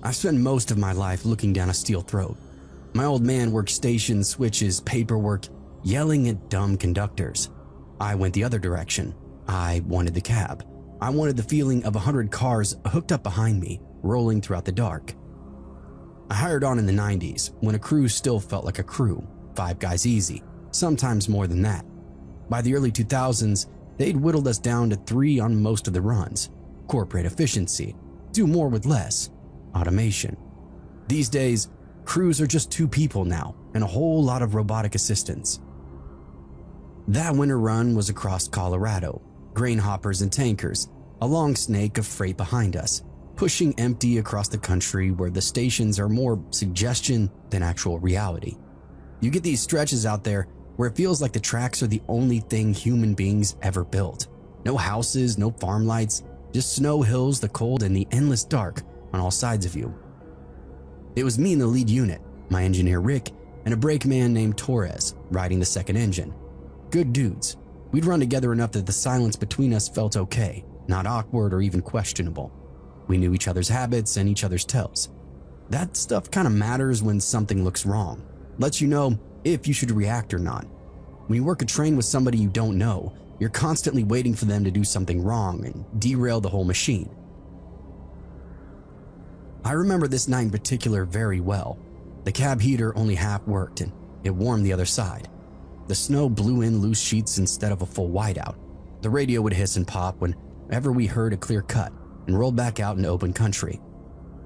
I've spent most of my life looking down a steel throat. My old man worked stations, switches, paperwork, yelling at dumb conductors. I went the other direction. I wanted the cab. I wanted the feeling of 100 cars hooked up behind me, rolling throughout the dark. I hired on in the 90s, when a crew still felt like a crew, 5 guys easy, sometimes more than that. By the early 2000s, they'd whittled us down to 3 on most of the runs. Corporate efficiency, do more with less, automation. These days, crews are just 2 people now, and a whole lot of robotic assistants. That winter run was across Colorado, grain hoppers and tankers, a long snake of freight behind us, pushing empty across the country where the stations are more suggestion than actual reality. You get these stretches out there where it feels like the tracks are the only thing human beings ever built. No houses, no farm lights, just snow hills, the cold, and the endless dark on all sides of you. It was me in the lead unit, my engineer Rick, and a brakeman named Torres riding the second engine. Good dudes. We'd run together enough that the silence between us felt okay, not awkward or even questionable. We knew each other's habits and each other's tells. That stuff kind of matters when something looks wrong. Lets you know if you should react or not. When you work a train with somebody you don't know, you're constantly waiting for them to do something wrong and derail the whole machine. I remember this night in particular very well. The cab heater only half worked and it warmed the other side. The snow blew in loose sheets instead of a full whiteout. The radio would hiss and pop whenever we heard a clear cut and rolled back out into open country.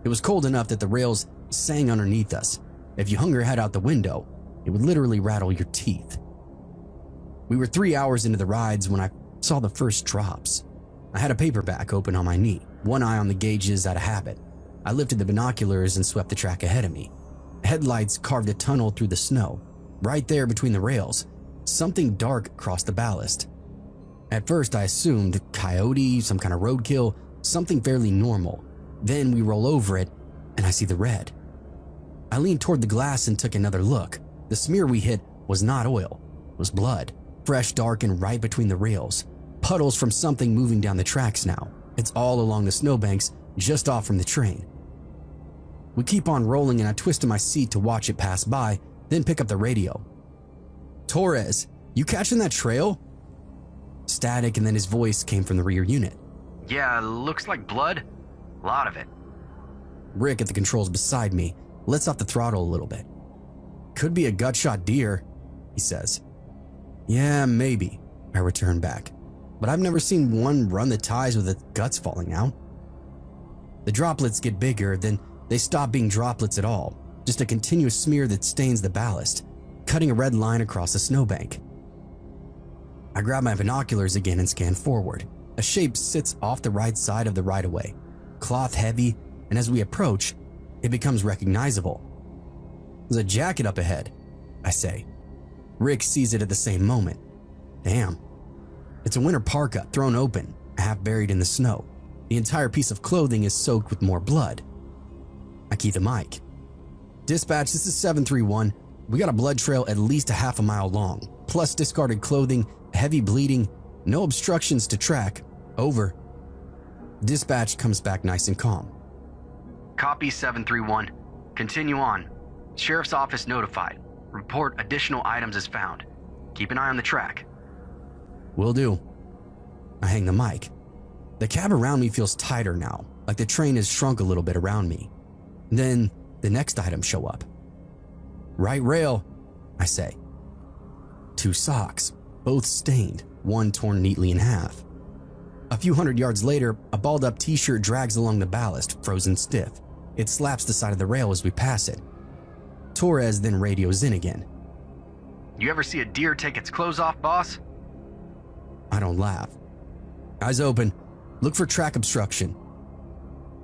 It was cold enough that the rails sang underneath us. If you hung your head out the window, it would literally rattle your teeth. We were 3 hours into the rides when I saw the first drops. I had a paperback open on my knee, one eye on the gauges out of habit. I lifted the binoculars and swept the track ahead of me. Headlights carved a tunnel through the snow. Right there between the rails, something dark crossed the ballast. At first I assumed coyote, some kind of roadkill, something fairly normal. Then we roll over it and I see the red. I leaned toward the glass and took another look. The smear we hit was not oil, it was blood, fresh, dark, and right between the rails. Puddles from something moving down the tracks now. It's all along the snowbanks just off from the train. We keep on rolling and I twist in my seat to watch it pass by, then pick up the radio. "Torres, you catching that trail?" Static, and then his voice came from the rear unit. "Yeah, looks like blood. A lot of it." Rick at the controls beside me lets off the throttle a little bit. "Could be a gut-shot deer," he says. "Yeah, maybe," I return back. "But I've never seen one run the ties with its guts falling out." The droplets get bigger, then they stop being droplets at all. Just a continuous smear that stains the ballast, cutting a red line across the snowbank. I grab my binoculars again and scan forward. A shape sits off the right side of the right-of-way, cloth heavy, and as we approach, it becomes recognizable. "There's a jacket up ahead," I say. Rick sees it at the same moment. Damn. It's a winter parka thrown open, half buried in the snow. The entire piece of clothing is soaked with more blood. I key the mic. "Dispatch, this is 731. We got a blood trail at least a half a mile long, plus discarded clothing, heavy bleeding, no obstructions to track. Over." Dispatch comes back nice and calm. "Copy 731. Continue on. Sheriff's office notified. Report additional items as found. Keep an eye on the track." "Will do." I hang the mic. The cab around me feels tighter now, like the train has shrunk a little bit around me. Then the next items show up. "Right rail," I say. 2 socks, both stained, one torn neatly in half. A few hundred yards later, a balled-up t-shirt drags along the ballast, frozen stiff. It slaps the side of the rail as we pass it. Torres then radios in again. "You ever see a deer take its clothes off, boss?" I don't laugh. "Eyes open. Look for track obstruction."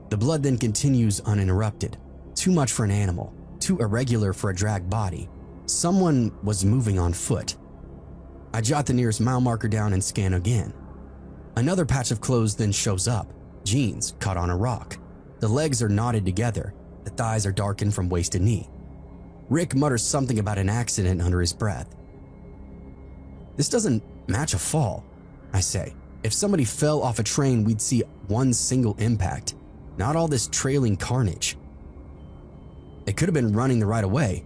The blood then continues uninterrupted. Too much for an animal, too irregular for a dragged body. Someone was moving on foot. I jot the nearest mile marker down and scan again. Another patch of clothes then shows up, jeans caught on a rock. The legs are knotted together, the thighs are darkened from waist to knee. Rick mutters something about an accident under his breath. "This doesn't match a fall," I say. "If somebody fell off a train, we'd see one single impact, not all this trailing carnage." They could have been running the right of way,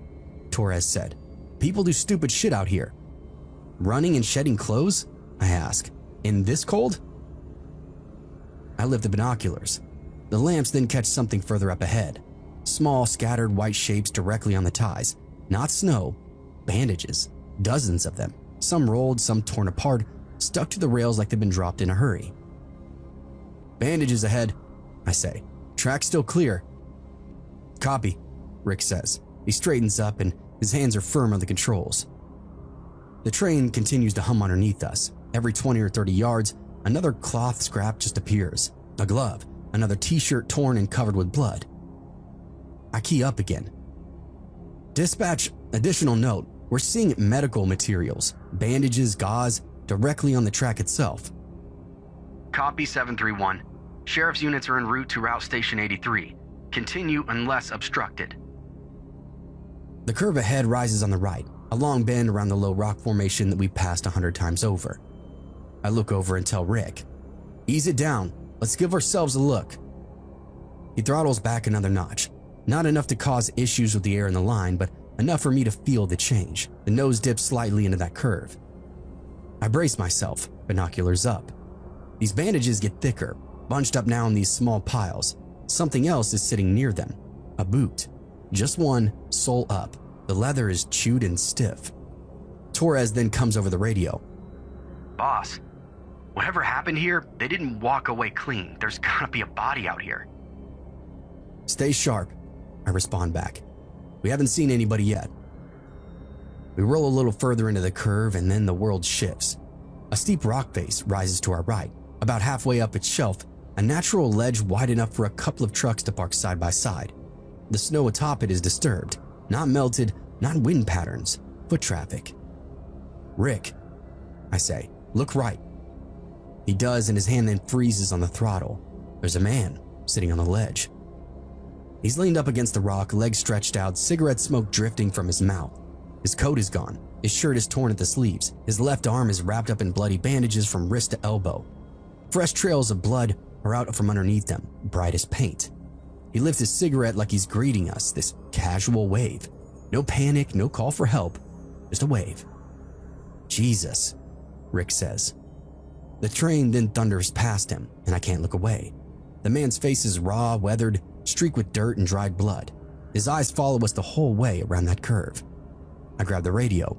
Torres said. People do stupid shit out here. Running and shedding clothes? I ask. In this cold? I lift the binoculars. The lamps then catch something further up ahead. Small, scattered white shapes directly on the ties. Not snow, bandages. Dozens of them. Some rolled, some torn apart, stuck to the rails like they've been dropped in a hurry. Bandages ahead, I say. Track still clear. Copy, Rick says. He straightens up and his hands are firm on the controls. The train continues to hum underneath us. Every 20 or 30 yards, another cloth scrap just appears. A glove, another t-shirt torn and covered with blood. I key up again. Dispatch, additional note, we're seeing medical materials, bandages, gauze, directly on the track itself. Copy 731. Sheriff's units are en route to Route Station 83. Continue unless obstructed. The curve ahead rises on the right, a long bend around the low rock formation that we passed 100 times over. I look over and tell Rick, ease it down, let's give ourselves a look. He throttles back another notch, not enough to cause issues with the air in the line, but enough for me to feel the change. The nose dips slightly into that curve. I brace myself, binoculars up. These bandages get thicker, bunched up now in these small piles. Something else is sitting near them, a boot. Just one, sole up. The leather is chewed and stiff. Torres then comes over the radio. Boss, whatever happened here, they didn't walk away clean. There's gotta be a body out here. Stay sharp, I respond back. We haven't seen anybody yet. We roll a little further into the curve and then the world shifts. A steep rock face rises to our right. About halfway up its shelf, a natural ledge wide enough for a couple of trucks to park side by side. The snow atop it is disturbed, not melted, not wind patterns, foot traffic. Rick, I say, look right. He does and his hand then freezes on the throttle. There's a man sitting on the ledge. He's leaned up against the rock, legs stretched out, cigarette smoke drifting from his mouth. His coat is gone, his shirt is torn at the sleeves, his left arm is wrapped up in bloody bandages from wrist to elbow. Fresh trails of blood are out from underneath them, bright as paint. He lifts his cigarette like he's greeting us, this casual wave. No panic, no call for help, just a wave. Jesus, Rick says. The train then thunders past him, and I can't look away. The man's face is raw, weathered, streaked with dirt and dried blood. His eyes follow us the whole way around that curve. I grab the radio.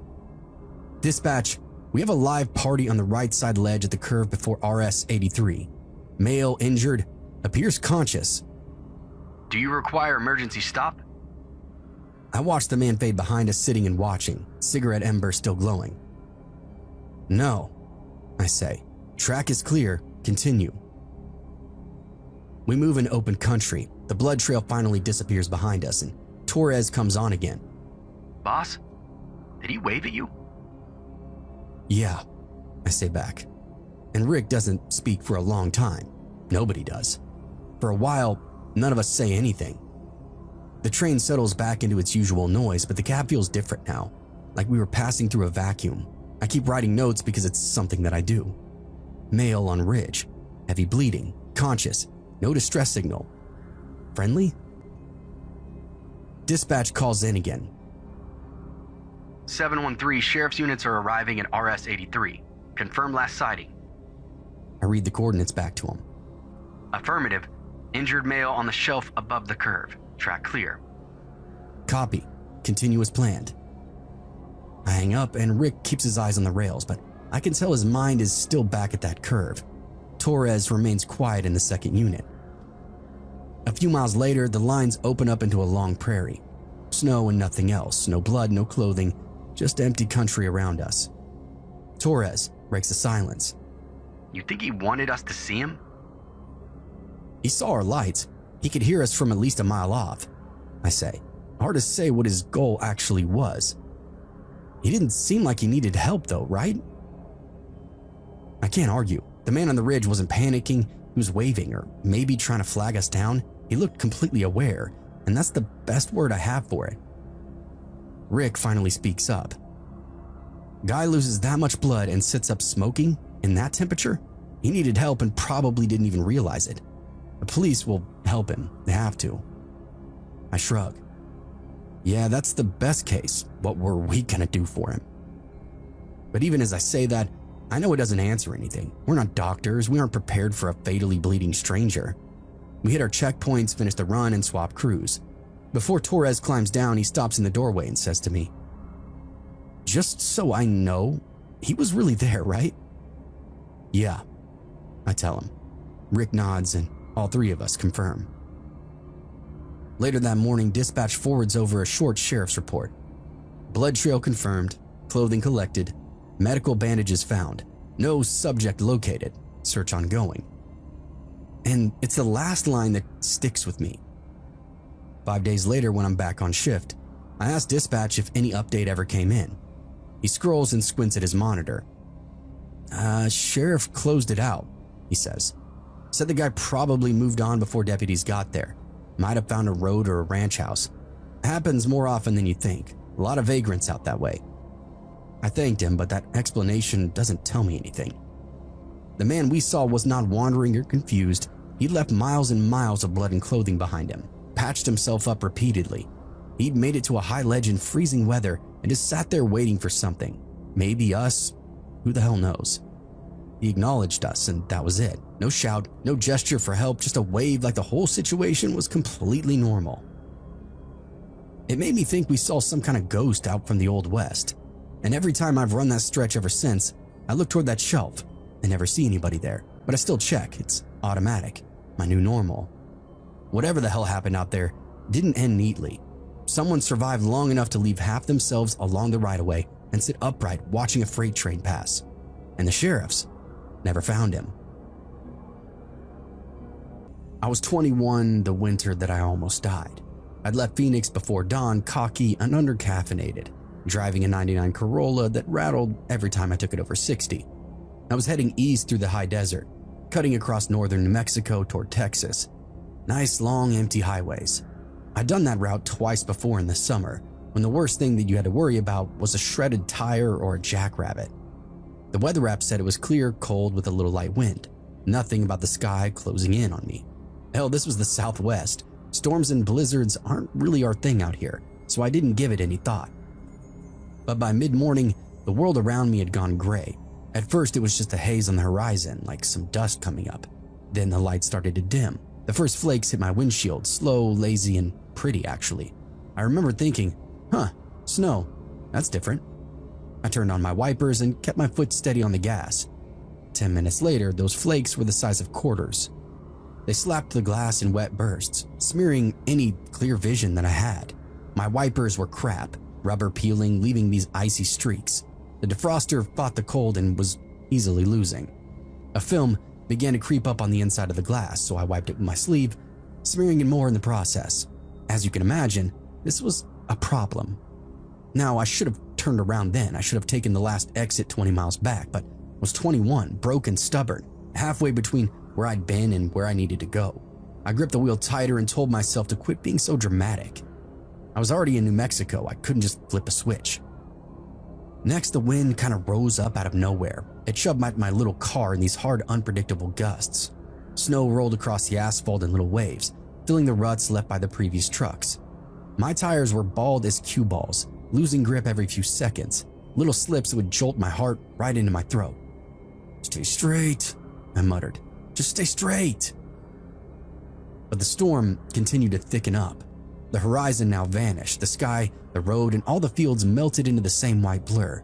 Dispatch, we have a live party on the right side ledge at the curve before RS 83. Male injured, appears conscious. Do you require emergency stop? I watch the man fade behind us sitting and watching, cigarette ember still glowing. No, I say. Track is clear, continue. We move in open country. The blood trail finally disappears behind us and Torres comes on again. Boss, did he wave at you? Yeah, I say back. And Rick doesn't speak for a long time. Nobody does. For a while, none of us say anything. The train settles back into its usual noise, but the cab feels different now, like we were passing through a vacuum. I keep writing notes because it's something that I do. Male on ridge, heavy bleeding, conscious, no distress signal. Friendly? Dispatch calls in again. 713, sheriff's units are arriving at RS 83. Confirm last sighting. I read the coordinates back to him. Affirmative. Injured male on the shelf above the curve. Track clear. Copy. Continue as planned. I hang up and Rick keeps his eyes on the rails, but I can tell his mind is still back at that curve. Torres remains quiet in the second unit. A few miles later, the lines open up into a long prairie. Snow and nothing else. No blood, no clothing, just empty country around us. Torres breaks the silence. You think he wanted us to see him? He saw our lights. He could hear us from at least a mile off, I say. Hard to say what his goal actually was. He didn't seem like he needed help though, right? I can't argue. The man on the ridge wasn't panicking, he was waving or maybe trying to flag us down. He looked completely aware, and that's the best word I have for it. Rick finally speaks up. Guy loses that much blood and sits up smoking in that temperature? He needed help and probably didn't even realize it. The police will help him, they have to. I shrug. Yeah, that's the best case. What were we gonna do for him? But even as I say that, I know it doesn't answer anything. We're not doctors. We aren't prepared for a fatally bleeding stranger. We hit our checkpoints, finish the run, and swap crews. Before Torres climbs down, he stops in the doorway and says to me, "Just so I know, he was really there, right?" "Yeah," I tell him. Rick nods and all three of us confirm. Later that morning, dispatch forwards over a short sheriff's report. Blood trail confirmed, clothing collected, medical bandages found, no subject located, search ongoing. And it's the last line that sticks with me. 5 days later, when I'm back on shift, I ask dispatch if any update ever came in. He scrolls and squints at his monitor. Sheriff closed it out," he says. "Said the guy probably moved on before deputies got there. Might have found a road or a ranch house. Happens more often than you think. A lot of vagrants out that way." I thanked him, but that explanation doesn't tell me anything. The man we saw was not wandering or confused. He'd left miles and miles of blood and clothing behind him, patched himself up repeatedly. He'd made it to a high ledge in freezing weather and just sat there waiting for something. Maybe us. Who the hell knows? He acknowledged us, and that was it. No shout, no gesture for help, just a wave like the whole situation was completely normal. It made me think we saw some kind of ghost out from the Old West. And every time I've run that stretch ever since, I look toward that shelf. I never see anybody there, but I still check. It's automatic. My new normal. Whatever the hell happened out there didn't end neatly. Someone survived long enough to leave half themselves along the right-of-way and sit upright watching a freight train pass. And the sheriffs never found him. I was 21 the winter that I almost died. I'd left Phoenix before dawn, cocky and under-caffeinated, driving a '99 Corolla that rattled every time I took it over 60. I was heading east through the high desert, cutting across northern New Mexico toward Texas. Nice, long, empty highways. I'd done that route twice before in the summer, when the worst thing that you had to worry about was a shredded tire or a jackrabbit. The weather app said it was clear, cold with a little light wind. Nothing about the sky closing in on me. Hell, this was the Southwest. Storms and blizzards aren't really our thing out here, so I didn't give it any thought. But by mid-morning, the world around me had gone gray. At first, it was just a haze on the horizon, like some dust coming up. Then the light started to dim. The first flakes hit my windshield, slow, lazy, and pretty, actually. I remember thinking, snow, that's different. I turned on my wipers and kept my foot steady on the gas. 10 minutes later, those flakes were the size of quarters. They slapped the glass in wet bursts, smearing any clear vision that I had. My wipers were crap, rubber peeling, leaving these icy streaks. The defroster fought the cold and was easily losing. A film began to creep up on the inside of the glass, so I wiped it with my sleeve, smearing it more in the process. As you can imagine, this was a problem. Now, I should have turned around then. I should have taken the last exit 20 miles back, but I was 21, broke and stubborn, halfway between where I'd been and where I needed to go. I gripped the wheel tighter and told myself to quit being so dramatic. I was already in New Mexico. I couldn't just flip a switch. Next, the wind kind of rose up out of nowhere. It shoved my little car in these hard, unpredictable gusts. Snow rolled across the asphalt in little waves, filling the ruts left by the previous trucks. My tires were bald as cue balls, losing grip every few seconds. Little slips would jolt my heart right into my throat. "Stay straight," I muttered. "Just stay straight." But the storm continued to thicken up. The horizon now vanished. The sky, the road, and all the fields melted into the same white blur.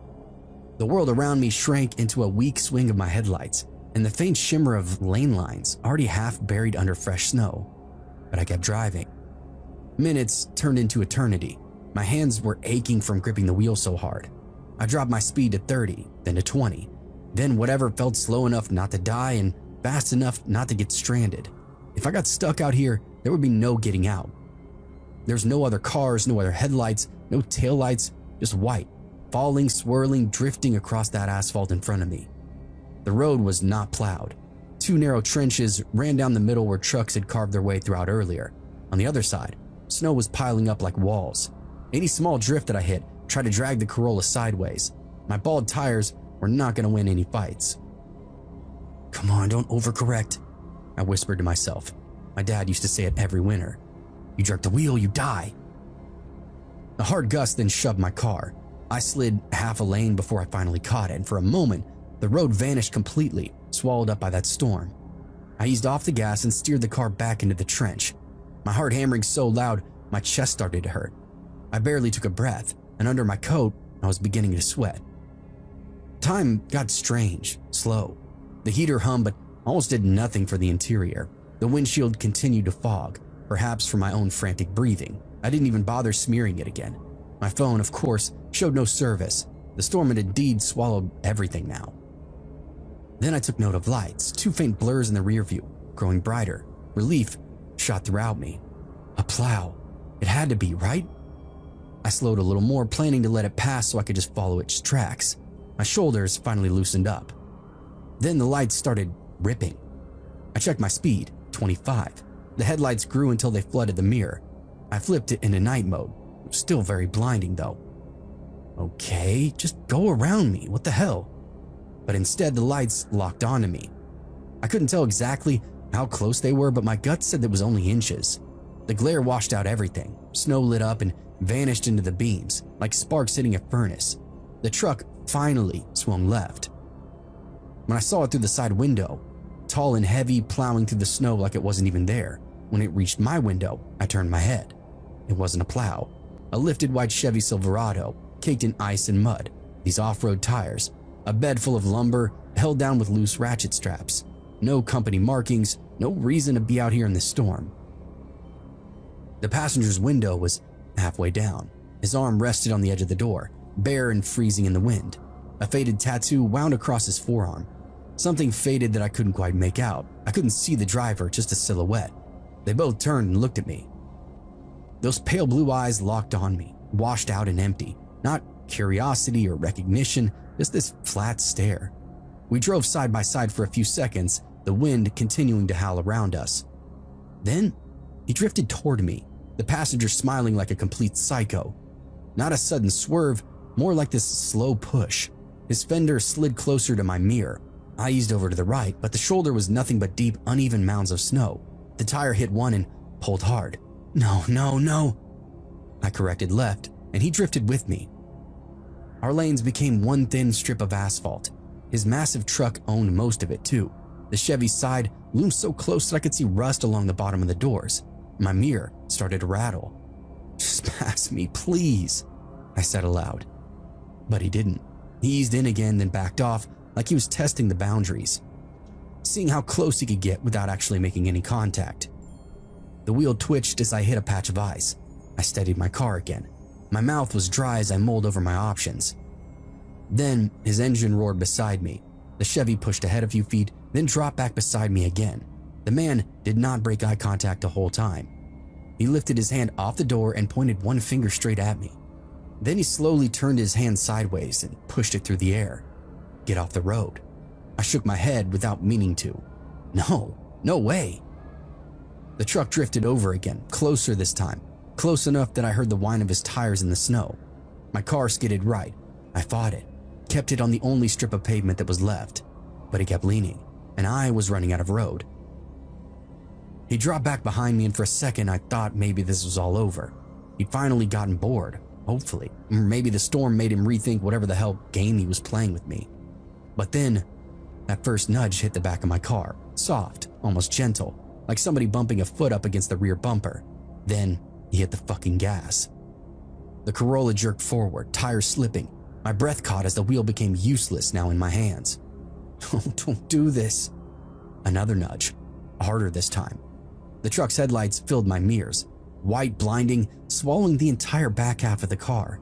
The world around me shrank into a weak swing of my headlights and the faint shimmer of lane lines already half buried under fresh snow. But I kept driving. Minutes turned into eternity. My hands were aching from gripping the wheel so hard. I dropped my speed to 30, then to 20, then whatever felt slow enough not to die and fast enough not to get stranded. If I got stuck out here, there would be no getting out. There's no other cars, no other headlights, no taillights, just white, falling, swirling, drifting across that asphalt in front of me. The road was not plowed. 2 narrow trenches ran down the middle where trucks had carved their way throughout earlier. On the other side, snow was piling up like walls. Any small drift that I hit tried to drag the Corolla sideways. My bald tires were not going to win any fights. "Come on, don't overcorrect," I whispered to myself. My dad used to say it every winter. "You jerk the wheel, you die." A hard gust then shoved my car. I slid half a lane before I finally caught it, and for a moment, the road vanished completely, swallowed up by that storm. I eased off the gas and steered the car back into the trench. My heart hammering so loud, my chest started to hurt. I barely took a breath, and under my coat, I was beginning to sweat. Time got strange, slow. The heater hummed, but almost did nothing for the interior. The windshield continued to fog, perhaps from my own frantic breathing. I didn't even bother smearing it again. My phone, of course, showed no service. The storm had indeed swallowed everything now. Then I took note of lights, two faint blurs in the rear view, growing brighter. Relief shot throughout me. A plow. It had to be, right? I slowed a little more, planning to let it pass so I could just follow its tracks. My shoulders finally loosened up. Then the lights started ripping. I checked my speed, 25. The headlights grew until they flooded the mirror. I flipped it into night mode. It was still very blinding though. Okay, just go around me, what the hell? But instead the lights locked onto me. I couldn't tell exactly how close they were, but my gut said it was only inches. The glare washed out everything. Snow lit up and vanished into the beams, like sparks hitting a furnace. The truck finally swung left. When I saw it through the side window, tall and heavy, plowing through the snow like it wasn't even there. When it reached my window, I turned my head. It wasn't a plow. A lifted white Chevy Silverado, caked in ice and mud, these off-road tires, a bed full of lumber held down with loose ratchet straps. No company markings, no reason to be out here in this storm. The passenger's window was halfway down. His arm rested on the edge of the door, bare and freezing in the wind. A faded tattoo wound across his forearm. Something faded that I couldn't quite make out. I couldn't see the driver, just a silhouette. They both turned and looked at me. Those pale blue eyes locked on me, washed out and empty. Not curiosity or recognition, just this flat stare. We drove side by side for a few seconds, the wind continuing to howl around us. Then he drifted toward me, the passenger smiling like a complete psycho. Not a sudden swerve, more like this slow push. His fender slid closer to my mirror. I eased over to the right, but the shoulder was nothing but deep, uneven mounds of snow. The tire hit one and pulled hard. No, no, no. I corrected left, and he drifted with me. Our lanes became one thin strip of asphalt. His massive truck owned most of it too. The Chevy's side loomed so close that I could see rust along the bottom of the doors. My mirror started to rattle. Just pass me, please, I said aloud. But he didn't. He eased in again, then backed off like he was testing the boundaries, seeing how close he could get without actually making any contact. The wheel twitched as I hit a patch of ice. I steadied my car again. My mouth was dry as I mulled over my options. Then his engine roared beside me. The Chevy pushed ahead a few feet, then dropped back beside me again. The man did not break eye contact the whole time. He lifted his hand off the door and pointed one finger straight at me. Then he slowly turned his hand sideways and pushed it through the air. Get off the road. I shook my head without meaning to. No, no way. The truck drifted over again, closer this time, close enough that I heard the whine of his tires in the snow. My car skidded right. I fought it, kept it on the only strip of pavement that was left, but he kept leaning, and I was running out of road. He dropped back behind me, and for a second I thought maybe this was all over. He'd finally gotten bored, hopefully. Or maybe the storm made him rethink whatever the hell game he was playing with me. But then, that first nudge hit the back of my car, soft, almost gentle, like somebody bumping a foot up against the rear bumper. Then he hit the fucking gas. The Corolla jerked forward, tires slipping. My breath caught as the wheel became useless now in my hands. Oh, don't do this. Another nudge, harder this time. The truck's headlights filled my mirrors, white, blinding, swallowing the entire back half of the car.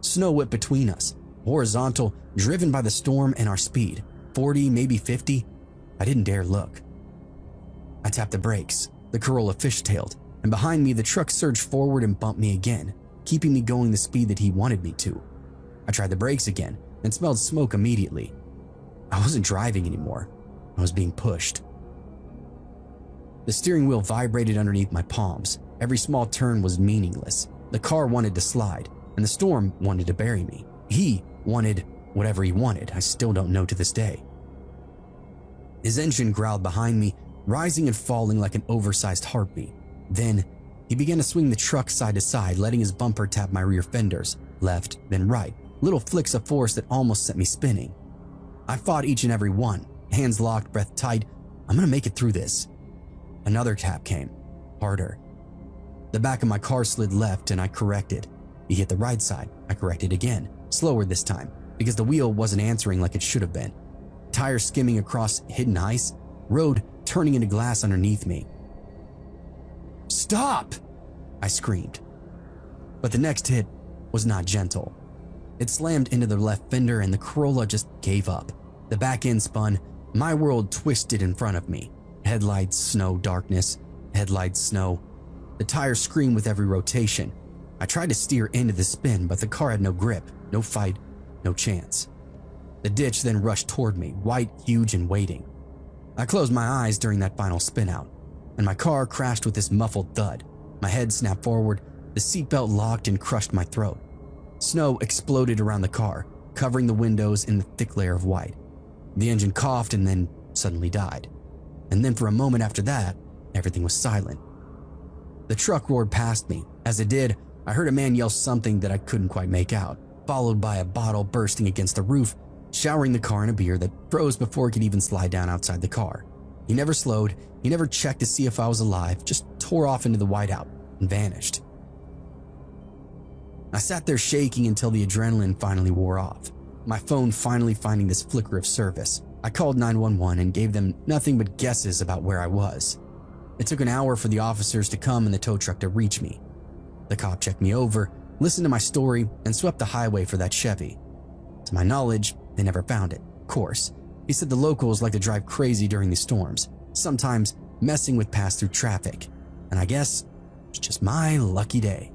Snow whipped between us, horizontal, driven by the storm and our speed, 40, maybe 50. I didn't dare look. I tapped the brakes. The Corolla fishtailed, and behind me the truck surged forward and bumped me again, keeping me going the speed that he wanted me to. I tried the brakes again and smelled smoke immediately. I wasn't driving anymore. I was being pushed. The steering wheel vibrated underneath my palms. Every small turn was meaningless. The car wanted to slide, and the storm wanted to bury me. He wanted whatever he wanted. I still don't know to this day. His engine growled behind me, rising and falling like an oversized heartbeat. Then He began to swing the truck side to side, letting his bumper tap my rear fenders, left, then right, little flicks of force that almost sent me spinning. I fought each and every one, hands locked, breath tight. I'm gonna make it through this. Another tap came, harder. The back of my car slid left and I corrected. He hit the right side. I corrected again, slower this time, because the wheel wasn't answering like it should have been. Tires skimming across hidden ice, road turning into glass underneath me. "Stop!" I screamed. But the next hit was not gentle. It slammed into the left fender and the Corolla just gave up. The back end spun. My world twisted in front of me. Headlights, snow, darkness. Headlights, snow. The tires screamed with every rotation. I tried to steer into the spin, but the car had no grip, no fight, no chance. The ditch then rushed toward me, white, huge, and waiting. I closed my eyes during that final spin out, and my car crashed with this muffled thud. My head snapped forward, the seatbelt locked and crushed my throat. Snow exploded around the car, covering the windows in the thick layer of white. The engine coughed and then suddenly died. And then for a moment after that, everything was silent. The truck roared past me. As it did, I heard a man yell something that I couldn't quite make out, followed by a bottle bursting against the roof, showering the car in a beer that froze before it could even slide down outside the car. He never slowed, he never checked to see if I was alive, just tore off into the whiteout and vanished. I sat there shaking until the adrenaline finally wore off, my phone finally finding this flicker of service. I called 911 and gave them nothing but guesses about where I was. It took an hour for the officers to come and the tow truck to reach me. The cop checked me over, listened to my story, and swept the highway for that Chevy. To my knowledge, they never found it, of course. He said the locals like to drive crazy during the storms, sometimes messing with pass-through traffic. And I guess it's just my lucky day.